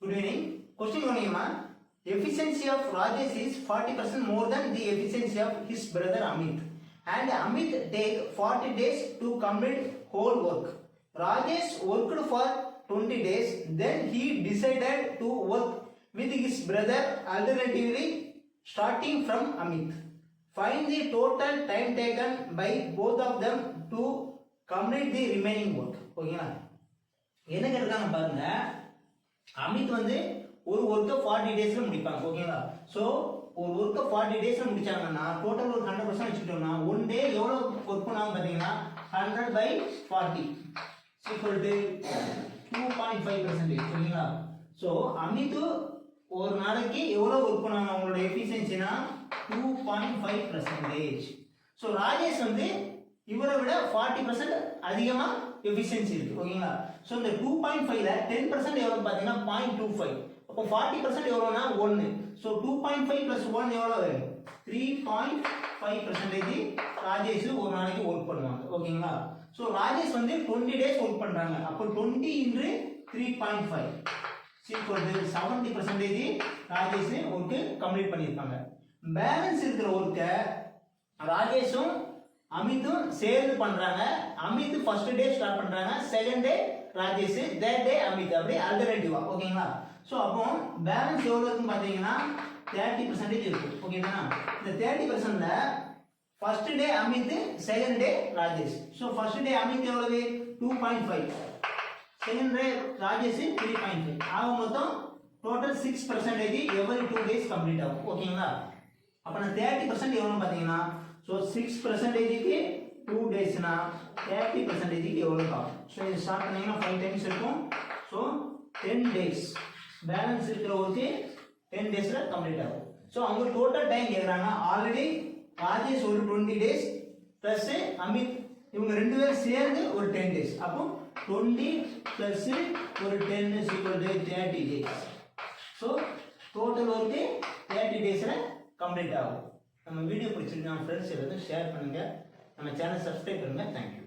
Good evening. Question 1. Efficiency of Rajesh is 40% more than the efficiency of his brother Amit. And Amit take 40 days to complete whole work. Rajesh worked for 20 days. Then he decided to work with his brother alternatively starting from Amit. Find the total time taken by both of them to complete the remaining work. ஓகேங்களா, என்ன கேட்டிருக்காங்க பாருங்க. அமித் வந்து ஒரு ஒர்க்கை 40 டேஸ்ல முடிப்பாங்க. ஓகேங்களா, ஸோ ஒரு ஒர்க்கை 40 டேஸ்ல முடிச்சாங்கன்னா டோட்டல் ஒரு 100% வச்சுக்கிட்டோம்னா ஒன் டே எவ்வளோ ஒர்க் பண்ணாங்க பார்த்தீங்கன்னா 100/40 ஈக்குவல் டு 2.5%. ஓகேங்களா, ஸோ அமித் ஒரு நாளைக்கு எவ்வளோ ஒர்க் பண்ணாங்க, அவங்களோட எஃபிஷியன்சினா 2.5%. ஸோ ராஜேஷ் வந்து இவரை விட 40% அதிகமா எஃபிஷியன்சி இருக்கு. ஓகேங்களா, ஸோ இந்த 2.5ல 10% எவ்வளவு பார்த்தீங்கன்னா 0.25. அப்போ 40% எவ்வளோனா 1. ஸோ 2.5 + 1 எவ்வளோ வரும்? 3.5% ராஜேஷ் ஒரு நாளைக்கு ஒர்க் பண்ணுவாங்க. ஓகேங்களா, ஸோ ராஜேஷ் வந்து 20 டேஸ் ஒர்க் பண்றாங்க. அப்போ 20 × 3.5 = 70% ராஜேஷ் ஒர்க்கு கம்ப்ளீட் பண்ணியிருப்பாங்க. பேலன்ஸ் இருக்கிற ஒர்க்கை ராஜேஷும் அமித்தும் சேர்ந்து பண்றாங்க. அமித் ஃபர்ஸ்ட் டே ஸ்டார்ட் பண்றாங்க, second day Rajesh, third day Amit, அப்படி ஆல்டர்னேட்டிவா. ஓகேங்களா, ஸோ அப்போ பேலன்ஸ் எவ்வளோ இருக்குன்னு பார்த்தீங்கன்னா 30% இருக்கு. ஓகேங்களா, இந்த 30%ல first day Amit, second day Rajesh. So first day Amit எவ்வளவு 2.5, செகண்ட் டே ராஜேஷ் 3.5. ஆக மொத்தம் டோட்டல் 6% எவ்ரி 2 டேஸ் கம்ப்ளீட் ஆகும். ஓகேங்களா, அப்போ நான் 30% எவ்வளோன்னு பார்த்தீங்கன்னா, ஸோ 6%க்கு 2 டேஸ்னா 30%க்கு எவ்வளோ ஆகும்? ஸோ இது ஸ்டார்ட் பண்ணீங்கன்னா 5 டைம்ஸ் இருக்கும். ஸோ 10 டேஸ் பேலன்ஸ் இருக்கிற ஒர்க்கு 10 டேஸில் கம்ப்ளீட் ஆகும். ஸோ அவங்க டோட்டல் டைம் கேட்குறாங்க. ஆல்ரெடி ராஜேஷ் ஒரு 20 டேஸ் ப்ளஸ் அமித், இவங்க 2 பேரும் சேர்ந்து ஒரு 10 டேஸ். அப்போ 20 ப்ளஸ் ஒரு 10 = 30 டேஸ். ஸோ டோட்டல் ஒர்க்கு 30 டேஸில் கம்ப்ளீட் ஆகும். நம்ம வீடியோ பிடிச்சிருக்கா ஃப்ரெண்ட்ஸ் எல்லாத்தையும் ஷேர் பண்ணுங்க, நம்ம சேனல் சப்ஸ்கிரைப் பண்ணுங்க. தேங்க்யூ.